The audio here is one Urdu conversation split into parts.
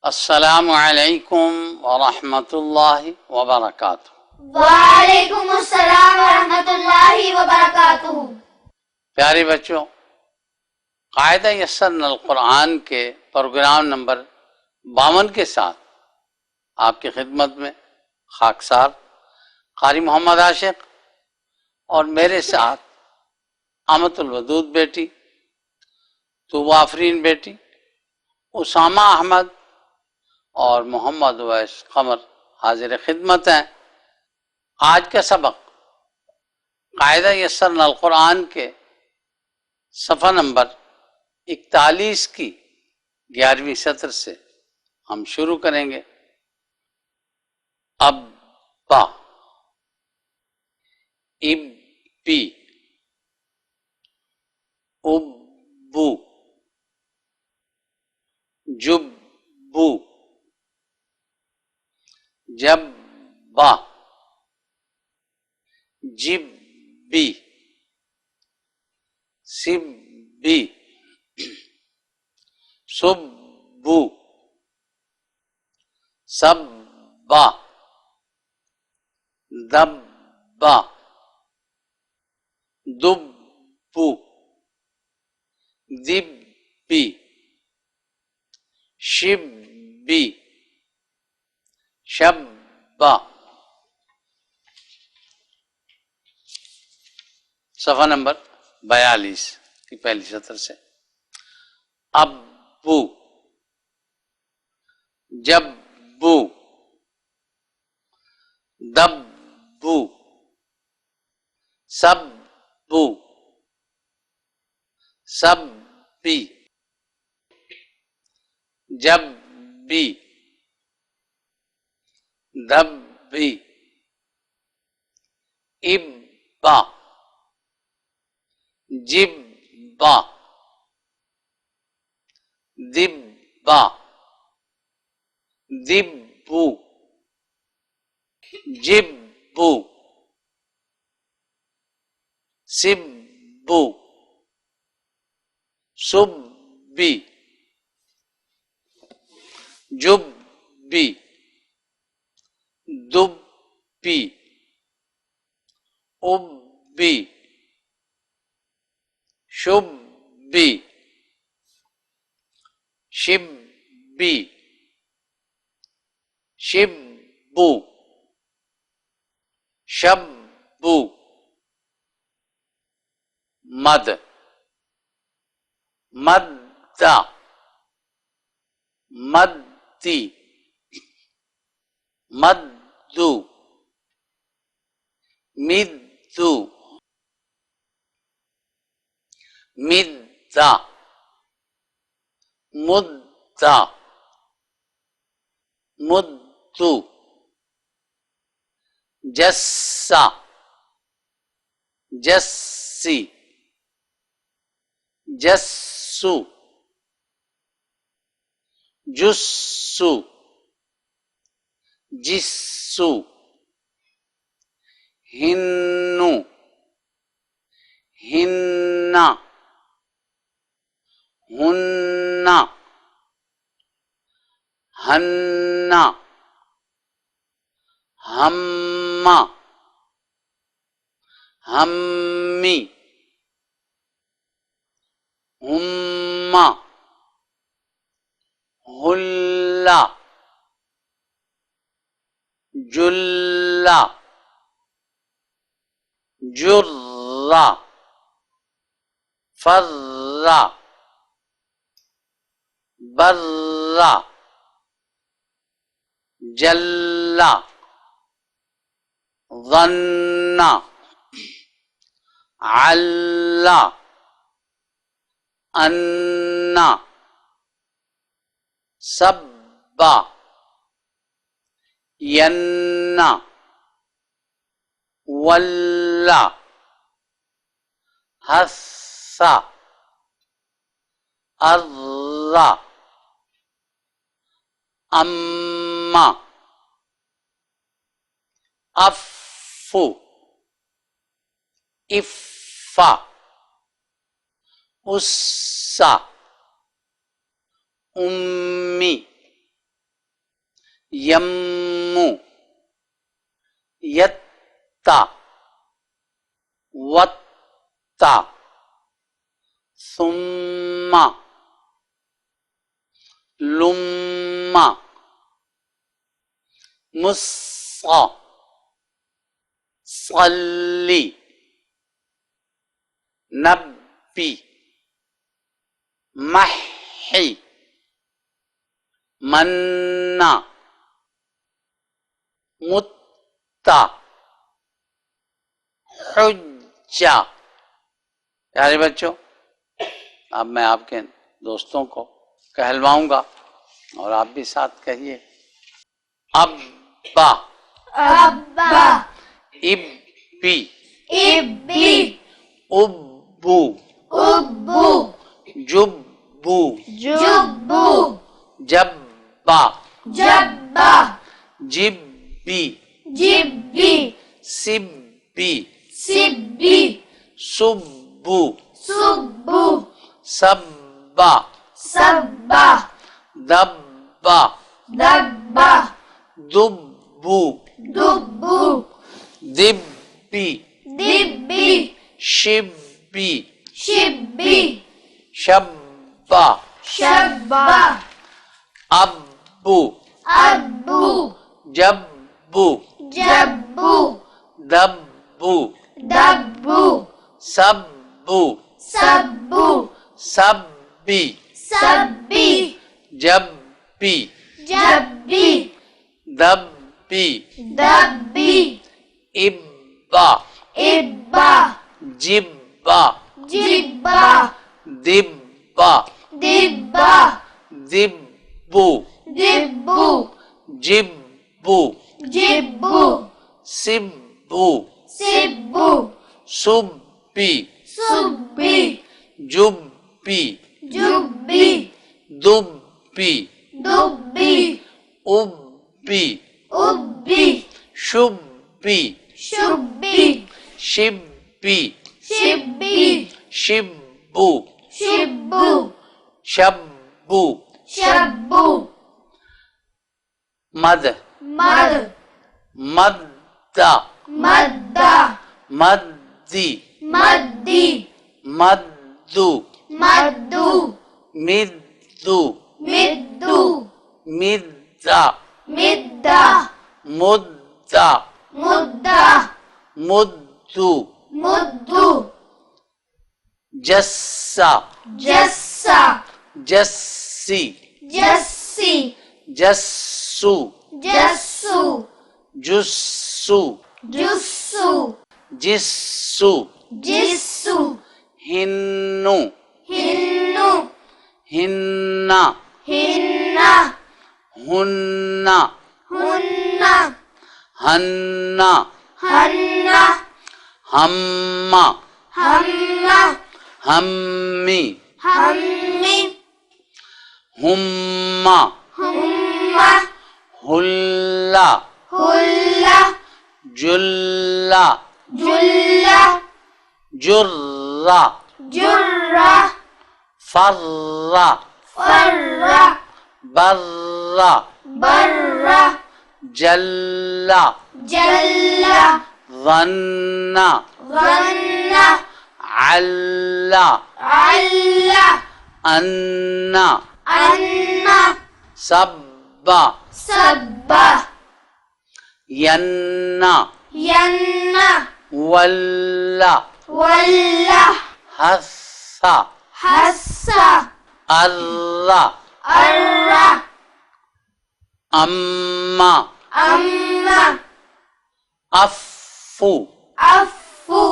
السلام علیکم ورحمۃ اللہ وبرکاتہ۔ وعلیکم السلام ورحمۃ اللہ وبرکاتہ۔ پیارے بچوں، قاعدہ یسرنا القرآن کے پروگرام نمبر 52 کے ساتھ آپ کی خدمت میں خاکسار قاری محمد عاشق اور میرے ساتھ امت الودود بیٹی، طوبیٰ آفرین بیٹی، اسامہ احمد اور محمد اویس قمر حاضر خدمت ہیں۔ آج کا سبق قاعدہ یسرنا القرآن کے صفحہ نمبر 41 کی 11ویں سطر سے ہم شروع کریں گے۔ ابا، ابی، ابو، جبو، جبا، جبی، سبی، سبو، سبا، دبا، دبو، دبی، شبی، شبا۔ صفحہ نمبر 42 کی پہلی سطر سے۔ ابو، جبو، دبو، سبو، سبی، جبی، دبی، ابا، جبا، دبا، دبو، جبو، سبو، سبی، جبی، دبی، ابی، شبی، شبی، شبو، شبو، مد، مدہ، مدی، مدو، مدو، مدہ، مدہ، مدو، جسہ، جسی، جسو، جسو، جسو، ہنو، ہنہ، ہنہ، ہنہ، ہمہ، ہمی، ہمہ، ہلہ، جلہ، جرہ، فرہ، برہ، جلہ، ظنہ، علہ، انہ، سبہ، ینہ، ولہ، حثہ، ارہ، امہ، افو، افہ، اسہ، امی، يم يت وت ثم لم مص صلی نبی محی منا متا حجہ۔ پیارے بچوں، اب میں آپ کے دوستوں کو کہلواؤں گا اور آپ بھی ساتھ کہیے۔ ابا، ابا، ابی، ابی، ابو، ابو، جبو، جبو، جبا، جبا، جبی، جبی، سبی، سبی، سبو، سبو، سبا، سبا، دبا، دبا، دبو، دبو، دبی، دبی، شبی، شبی، شبا، شبا، ابو، ابو، جبو، جبو، دبو، دبو، سبو، سبو، سبی، سبی، جبی، جبی، دبی، دبی، ابا، ابا، جبا، جبا، دبا، دبا، دبو، دبو، جبو، جبو، سبو، سبو، سبی، سبی، جبی، جبی، دبی، دبی، ابی، ابی، شبی، شبی، شبی، شبی، شبو، شبو، شبو، شبو، مد، مد، مدہ، مدہ، مدی، مدی، مدو، مدو، مدو، مدو، مدہ، مدہ، مدہ، مدہ، مدو، مدو، جسہ، جسہ، جسی، جسی، جسو، جسو، جسو، جسو، جسو، جسو، ہنو، ہنو، ہنہ، ہنہ، ہنہ، ہنہ، ہنہ، ہنہ، ہمہ، ہمہ، ہمی، ہمی، ہمہ، ہمہ، ہلہ، ہلہ، جلہ، جلہ، جرہ، جرہ، فرہ، فرہ، برہ، برہ، جلہ، جلہ، ظنہ، ظنہ، علہ، علہ، انہ، انہ، سبہ، سبہ، ینہ، ینہ، ولہ، ولہ، حثہ، حثہ، ارہ، ارہ، امہ، امہ، افو، افو،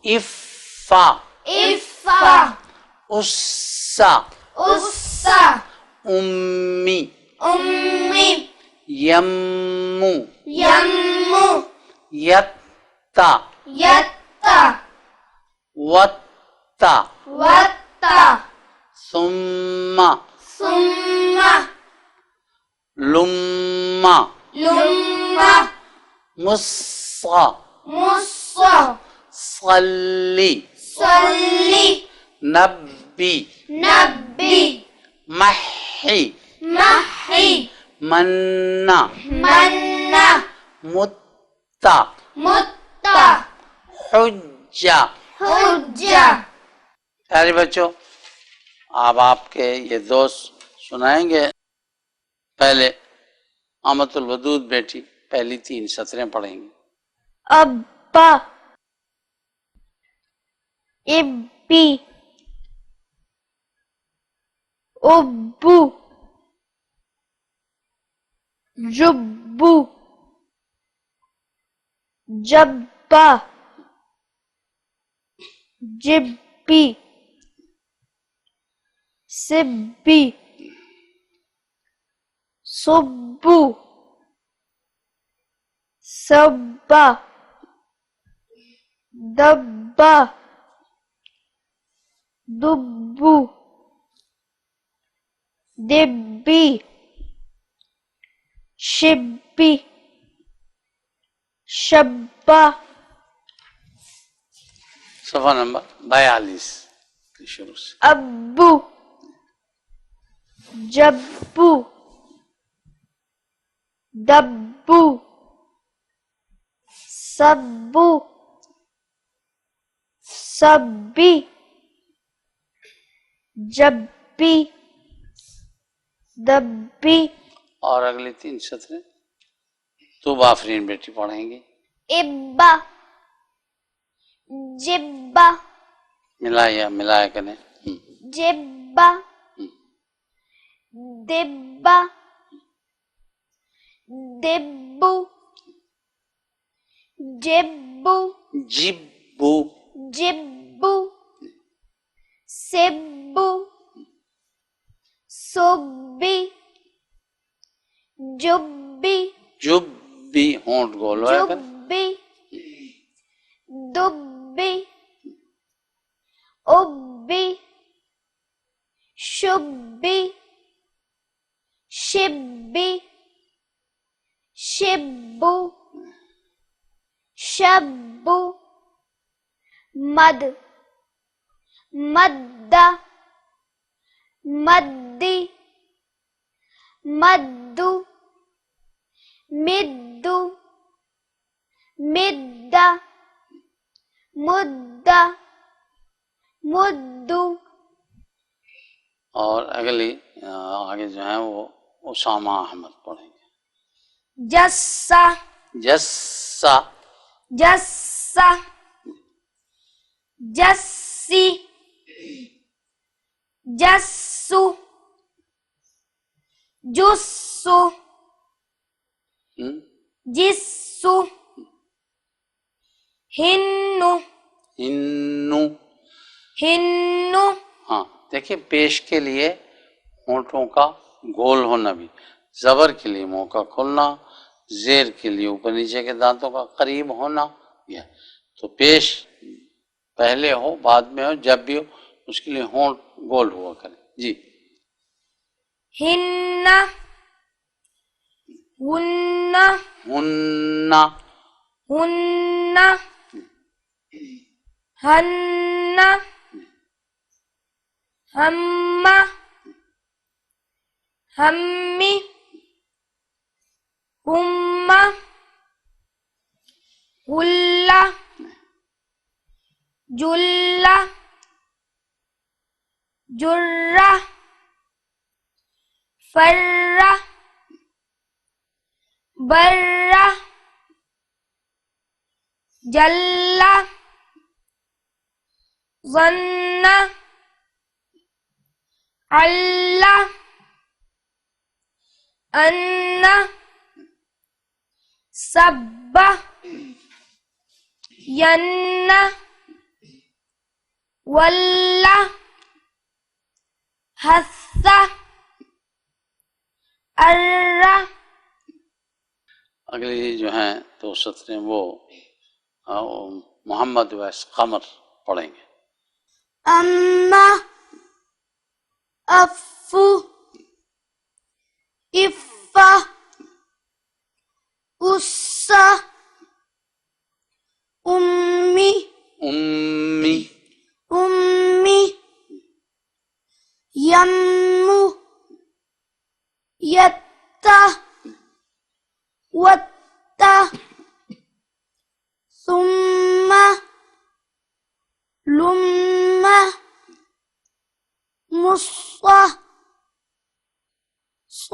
افہ، افہ، اسہ، اسہ، امی، امی، یمو، یمو، یتہ، یتہ، وتہ، وتہ، ثم، ثم، لمہ، لمہ، مص، مص، صلی، صلی، نبی، نبی، محی، محی، منا، منا، متا، متا، حجہ۔ حجہ۔ پیارے بچوں، اب آپ کے یہ دوست سنائیں گے پہلے امت الودود بیٹی پہلی 3 سطریں پڑھیں گی۔ ابا، ابی، ابو، جبو، جبا، جبی، سبی، سبو، سبا، دبا، دبو، دبی، شبی، شبا۔ صفحہ نمبر 42 کے شروع سے۔ ابو، جبو، دبو، سبو، سبی، جبی، دبی۔ اور اگلی 3 سطریں تو بافرین بیٹی پڑھیں گی۔ ابا، جبا، ملایا کریں۔ جبا، دبا، دبو، جبو، جبو، جبو، سبو، سبی، جبی، جبی، ہونٹ گول ہوا کریں۔ جبی، دبی، ابی، شبی، شبی، شبو، شبو، مد، مدہ، مدی، مدو، مدو، مدہ، مدہ، مدو۔ اور اگلی آگے جو ہیں وہ اسامہ احمد پڑھیں گے۔ جسا، جسا، جسا، جسی، جسو، جسو، جسو، ہنو، ہنو۔ ہنو۔ ہاں دیکھیں، پیش کے لیے ہونٹوں کا گول ہونا بھی، زبر کے لیے منہ کا کھلنا، زیر کے لیے اوپر نیچے کے دانتوں کا قریب ہونا، یہ تو پیش پہلے ہو بعد میں ہو جب بھی ہو اس کے لیے ہونٹ گول ہوا کرے۔ جی، ہننا، ہننا، ہننا، ہننا، ہننا، ہما، ہمی، ہما، ہلا، جلا، جرہ، فرہ، برہ، جلہ، ظنہ، علہ، انہ، سبہ، ینہ، ولہ، حثہ، ارہ۔ اگلی جو ہیں تو سطریں وہ محمد ویس قمر پڑھیں گے۔ اما، افو، افا، اسا، امی، امی، امی، یمو، یتا،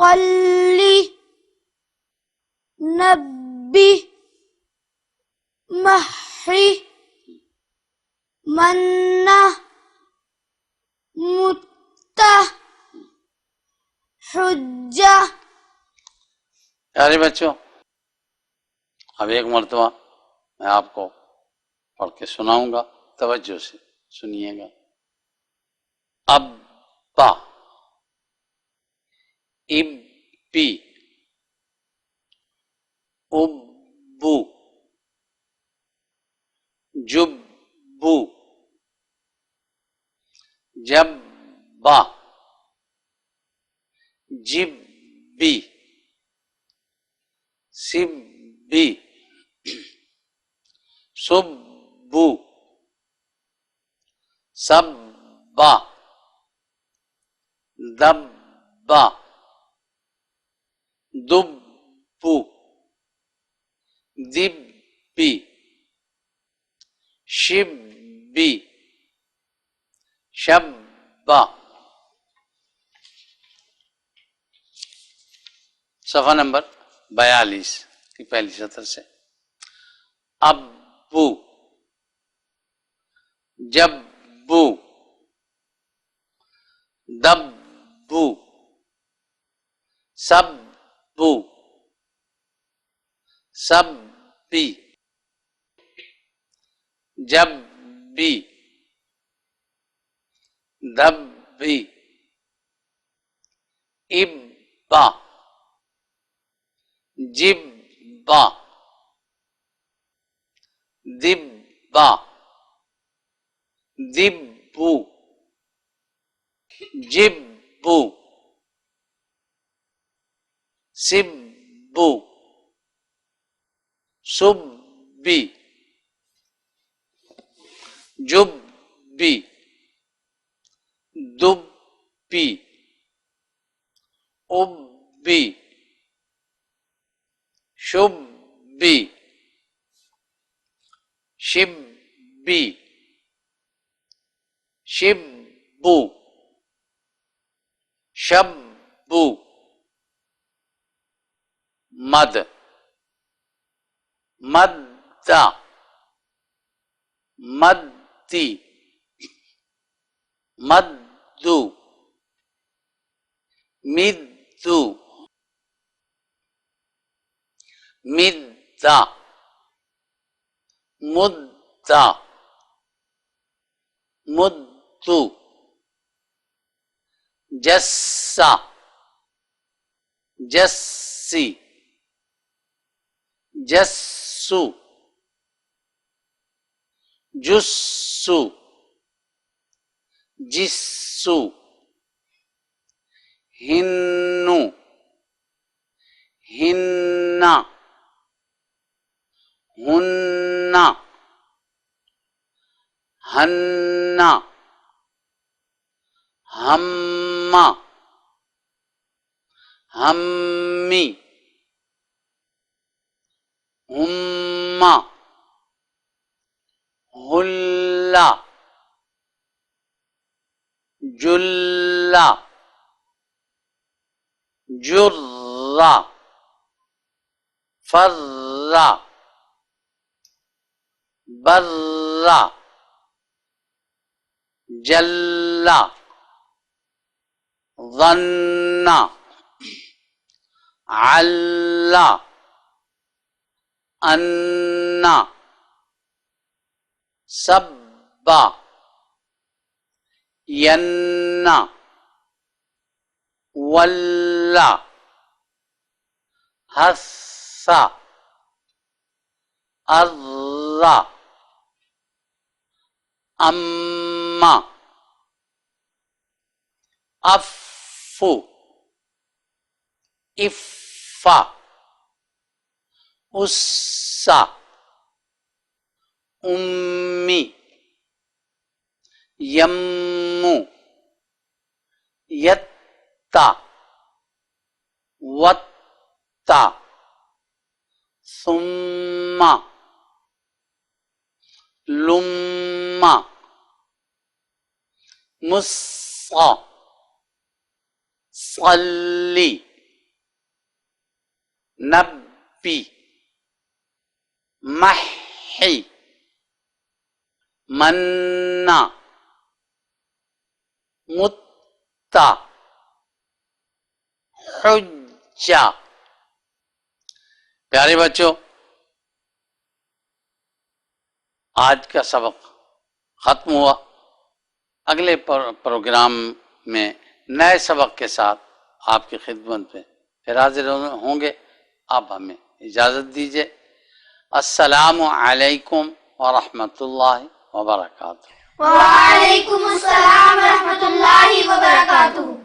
صلی نبی محی منہ متہ حجہ. پیارے بچوں، اب ایک مرتبہ میں آپ کو پڑھ کے سناؤں گا، توجہ سے سنیے گا. ابا، ابی، ابو، جبو، جبا، جبی، سبی، سبو، سبا، دبا، دبو، دبی، شبی، شبا. صفحہ نمبر 42 کی پہلی سطر سے. ابو، جبو، دبو، سبو، سبی، جبی، دبی، ابا، جبا، دبا، دبو، جبو، سبو، سبی، جبی، دبی، ابی، شبی، شبی، شبو، شبو. مد، مدہ، مدی، مدو، مدو، مدہ، مدہ، مدو، جسہ، جسی، جسو، جسو، جسو، ہنو، ہنہ، ہنہ، ہنہ، ہمہ، ہمی، ہمہ، ہلہ، جلہ، جرہ، فرہ، برہ، جلہ، ظنہ، علہ، انہ، سبہ، ینہ، ولہ، حثہ، ارہ، امہ، افو، افہ، اسہ، امی، یمو، یتہ، وتہ، ثم، لم، مص، صلی، نبی، محی، منا، متا، حجہ۔ پیارے بچوں، آج کا سبق ختم ہوا۔ اگلے پروگرام میں نئے سبق کے ساتھ آپ کی خدمت میں پھر حاضر ہوں گے۔ آپ ہمیں اجازت دیجیے۔ السلام علیکم ورحمۃ اللہ وبرکاتہ۔ وعلیکم السلام ورحمۃ اللہ وبرکاتہ۔